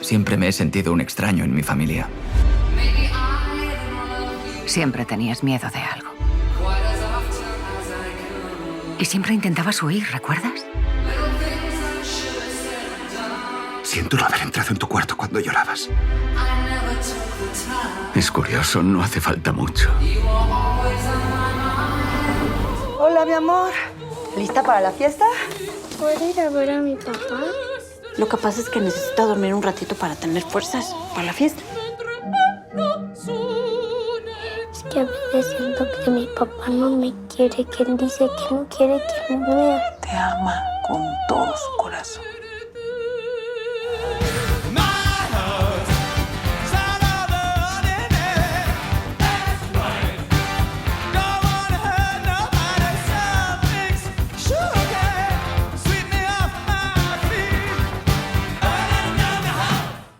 Siempre me he sentido un extraño en mi familia. Siempre tenías miedo de algo. Y siempre intentabas huir, ¿recuerdas? Siento no haber entrado en tu cuarto cuando llorabas. Es curioso, no hace falta mucho. Hola, mi amor. ¿Lista para la fiesta? ¿Puedo ir a ver a mi papá? Lo que pasa es que necesito dormir un ratito para tener fuerzas para la fiesta. Es que a veces siento que mi papá no me quiere, que él dice que no quiere que me vea. Te ama con todo su corazón.